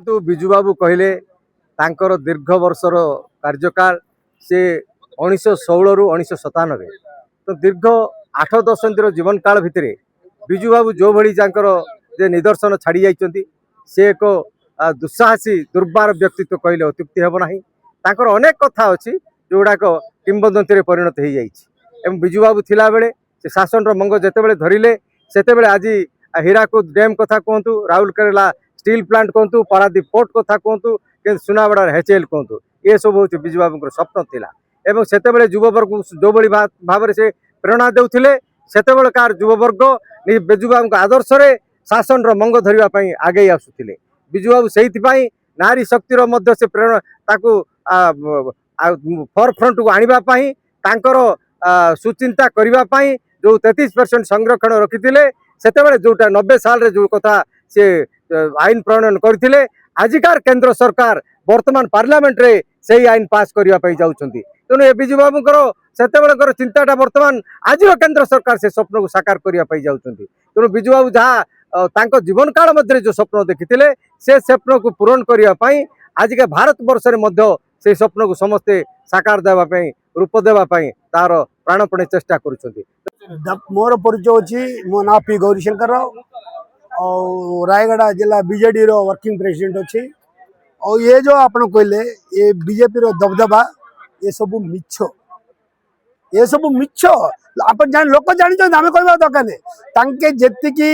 देखु बिजु बाबू कहले तांकर दीर्घ वर्षर कार्यकाल से 1916 रु 1997 तो दीर्घ 8-10 जीवन काल भितर बिजु बाबू जो भली जे निदर्शन छाड़ी जाइछन्ति से एक दुस्साहसी दुर्बार व्यक्तित्व कहले अत्युक्ति हेब नाही। तांकर अनेक कथा अछि जोड़ाक किंवदंती परिणत हो जाइछि। बिजु बाबू थिला बेले से शासन मंग जेतेबेले धरिले सेतेबेले आज हीराकुद डैम कथा कहतु, राउरकेला स्टील प्लांट कहतु, पारादीप पोर्ट कथा कहतु, सुनाबेड़ा हेचेल कहतु, ये सब हूँ बिजु बाबू स्वप्न थिला। एवं सेतेबेले युववर्ग जो भली भाव से प्रेरणा देउथिले सेतेबेलकार युववर्ग बिजु बाबू आदर्श रे शासन मंग धरिबा पई आगे आसुथिले। बिजु बाबू सेइथिपाई नारी शक्तिर मध्य से प्रेरणा ताकू फॉरफ्रंट को आनिबा पई तांकर सुचिंता करिबा पई जो 33% संरक्षण रखिथिले सेतेबेले जोटा 90 साल रे जो कथा से आईन प्रणयन करथिले आजिकार केंद्र सरकार वर्तमान पार्लियामेंट रे सही आईन पास करिबा पई जाउछन्ती। तेणु ए बिजु बाबूकर सेतेबेलकर चिंताटा वर्तमान आज केंद्र सरकार से स्वप्न को साकार करिबा पई जाउछन्ती। तेणु बिजु बाबू जहाँ तांको जीवन काल मध्य जो स्वप्न देखिथिले से स्वप्न को पूरण करिबा पई आज के भारत वर्ष रे मध्य से स्वप्न को समस्ते साकार देबा पई रूप देबा पई तार प्राणपणे चेष्टा करुछन्ती। मोर परिचय अछि मो ना पी गौरीशंकर और रायगढ़ जिला बीजेडी रो वर्किंग प्रेसिडेंट अछि। और ये जो आपण कहले ये बीजेपी रो दबदबा ये सब मिछ, ये सब मिछ आपण जान लोक जानि छ आमे कहबा दरकार नै। तांके जेतिकी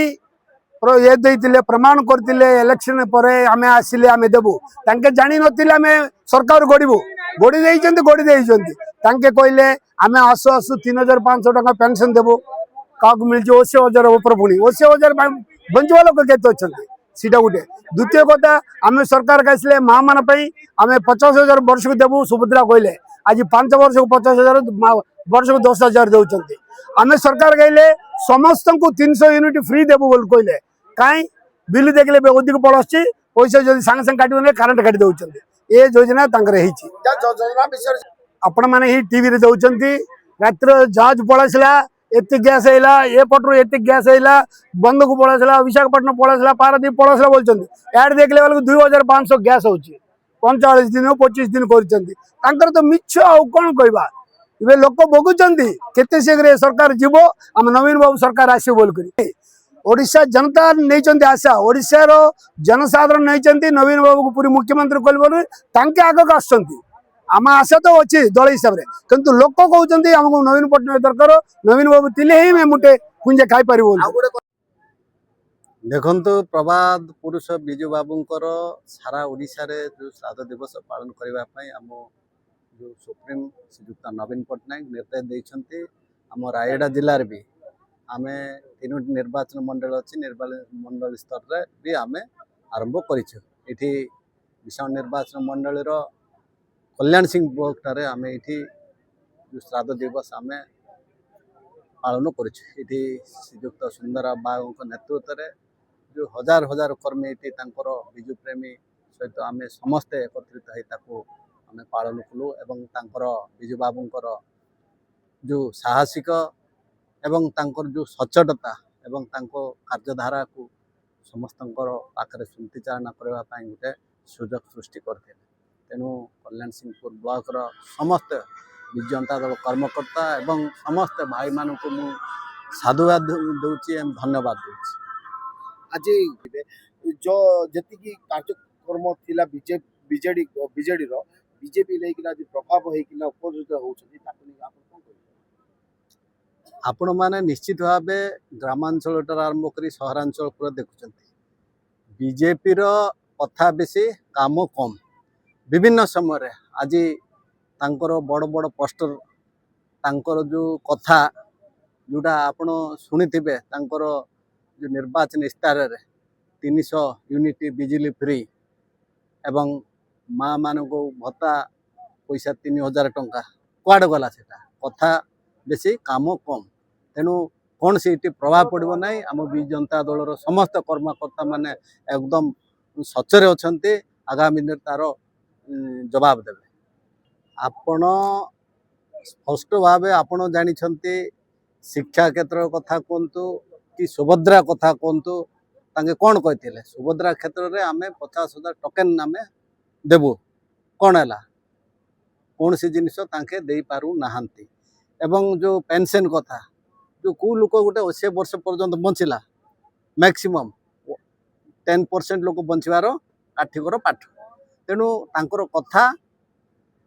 ये देइतिले प्रमाण करतिले इलेक्शन परे आमे आसिले आमे देबु तांके जानि नतिले आमे सरकार गडिबु गडी देइछन्ति तांके कहले आमे आसु आसु 3500 टका पेंशन देबो काक मिल जो 80,000 ऊपर पुणी 80,000 बंचवा लोक केते अछन्ति सीटा गुटे। द्वितीय कथा आमे सरकार कासले मां मान पई आमे 50,000 वर्ष को देबो सुभद्रा कहले आज 5 वर्ष को 50,000 वर्ष को 10,000 देउछन्ति। आमे सरकार कहले समस्त को 300 यूनिट फ्री देबो बोल कहले काई बिल देखले अधिक पड़छि पैसा जदि संग संग काटिबने करंट काटि देउछन्ति। ए योजना तांकर हेछि योजना विषय आपण माने ही टीवी रे दउछन्ति रात्र जहाज पळासला एते गैस हैला ए पटरो एते गैस हैला बंद को पळासला विशाखापट्टनम पळासला पारादीप पळासला बोलछन्ति एड देखले वाला 2500 गैस होछि 45 दिन 25 दिन करछन्ति तांकर तो मिछ आ कोन कहबा इबे लोक बगुछन्ति केते शीघ्र सरकार जीवो हम नवीन बाबू सरकार आसी बोल करी ओडिशा जनता नहीं आशा ओडिशा रो जनसाधारण नहीं नवीन बाबू को पूरी मुख्यमंत्री कहल तांके आगक आसुचंती आम आशा तो अच्छी दल हिसाब से किंतु लोक कहते आमको नवीन पट्टनायक दरकार नवीन बाबू तिले ही मैं मुठे पुंजे खाई पारि देखंतु प्रबाद पुरुष बिजु बाबूंकर सारा ओडिशा रे जो श्राद्ध दिवस पालन करबा पई हम जो सुप्रीम श्रीयुक्त नवीन पट्टनायक निर्देश देइछन्ति हम रायगढ़ जिल्ला रे भी आमे 3 निर्वाचन मंडल अच्छी निर्वाचन मंडल स्तर रे भी आमे आरंभ करिछु। एठी विशाल निर्वाचन मंडल रो कल्याण सिंह ब्लॉक आमे एठी जो श्राद्ध दिवस आमे पालन करिछु। एठी श्रीयुक्त सुंदर बाबू नेतृत्व रे जो हजार हजार कर्मी एठी तांकर बिजु प्रेमी सहित आमे समस्ते एकत्रित होई ताको आमे पालन कलु एवं तांकर बिजु बाबूंकर जो साहसिक एवं तांकर जो सचोटता एवं तांको कार्यधारा को समस्तंकर पाखरे सुंतिचारणा करबा पई गोटे सुजोग सृष्टि करथे। तेणु कल्याण सिंहपुर ब्लॉक रो समस्त बिजु जनता दल कर्मकर्ता एवं समस्त भाई मान को मु साधुवाद दूची एवं धन्यवाद दूची। आज जो जति कार्यक्रम थिला बीजेडी रो बीजेपी लेकिन आज प्रभाव होइकिना उपस्थित होउछथि ताकि आपण कोन करियो आपण माने निश्चित भावे ग्रामांचल आरंभ कर सहरांचल पूरा देखुचंती बीजेपी रो कथा बेसी काम कम विभिन्न समय आज तांकर बड़ बड़ पोस्टर तांकर जो कथा जोटा आपण शुणिथिबे तांकर जो निर्वाचन इस्तार रे 300 यूनिट बिजली फ्री एवं माँ मान को भत्ता पैसा 3000 टंका कुआड़ गला सेटा कथा बेसी काम कम। तेणु कौन से प्रभाव पड़ो ना आम विजु जनता दल समस्त कर्मकर्ता माने एकदम सचरे अच्छा आगामी दिन तार जवाब देवे। आपण स्पष्ट भाव आपण जानी शिक्षा क्षेत्र कथा कहतु कि सुभद्रा कथा कहतु ତାଙ୍କେ କ'ଣ କହିଥିଲେ ସୁଭଦ୍ରା କ୍ଷେତ୍ରରେ ଆମେ 50,000 ଟୋକେନ୍ ଆମେ ଦେବୁ, କ'ଣ ହେଲା କୌଣସି ଜିନିଷ ତାଙ୍କେ ଦେଇପାରୁନାହାନ୍ତି। ଏବଂ ଯେଉଁ ପେନ୍ସନ୍ କଥା, ଯେଉଁ କେଉଁ ଲୋକ ଗୋଟେ 80 ବର୍ଷ ପର୍ଯ୍ୟନ୍ତ ବଞ୍ଚିଲା, ମ୍ୟାକ୍ସିମମ୍ 10% ଲୋକ ବଞ୍ଚିବାର କାଠିକର ପାଠ। ତେଣୁ ତାଙ୍କର କଥା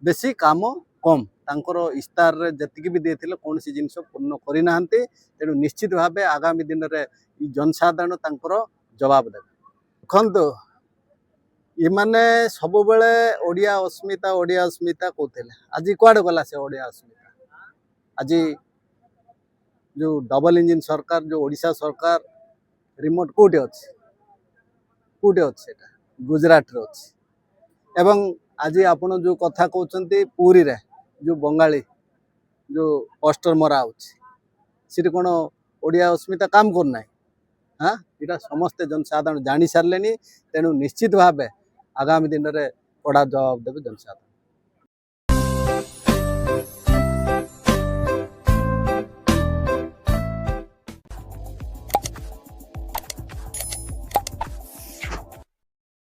ବେଶୀ କାମ କମ୍, ତାଙ୍କର ଇସ୍ତାହାରରେ ଯେତିକି ବି ଦେଇଥିଲେ କୌଣସି ଜିନିଷ ପୂର୍ଣ୍ଣ କରିନାହାନ୍ତି। ତେଣୁ ନିଶ୍ଚିତ ଭାବେ ଆଗାମୀ ଦିନରେ ଜନସାଧାରଣ ତାଙ୍କର ଜବାବ ଦେବେ। ଦେଖନ୍ତୁ ଏମାନେ ସବୁବେଳେ ଓଡ଼ିଆ ଅସ୍ମିତା କହୁଥିଲେ, ଆଜି କୁଆଡ଼େ ଗଲା ସେ ଓଡ଼ିଆ ଅସ୍ମିତା? ଆଜି ଯେଉଁ ଡବଲ ଇଞ୍ଜିନ୍ ସରକାର, ଯେଉଁ ଓଡ଼ିଶା ସରକାର ରିମୋଟ୍ କେଉଁଠି ଅଛି? ସେଇଟା ଗୁଜରାଟରେ ଅଛି। ଏବଂ ଆଜି ଆପଣ ଯେଉଁ କଥା କହୁଛନ୍ତି ପୁରୀରେ ଯେଉଁ ବଙ୍ଗାଳୀ ଯେଉଁ ପୋଷ୍ଟର ମରା ହେଉଛି, ସେଠି କ'ଣ ଓଡ଼ିଆ ଅସ୍ମିତା କାମ କରୁନାହିଁ? ଏଇଟା ସମସ୍ତେ ଜନସାଧାରଣ ଜାଣି ସାରିଲେଣି। ତେଣୁ ନିଶ୍ଚିତ ଭାବେ ଆଗାମୀ ଦିନରେ କଡ଼ା ଜବାବ ଦେବେ ଜନସାଧାରଣ।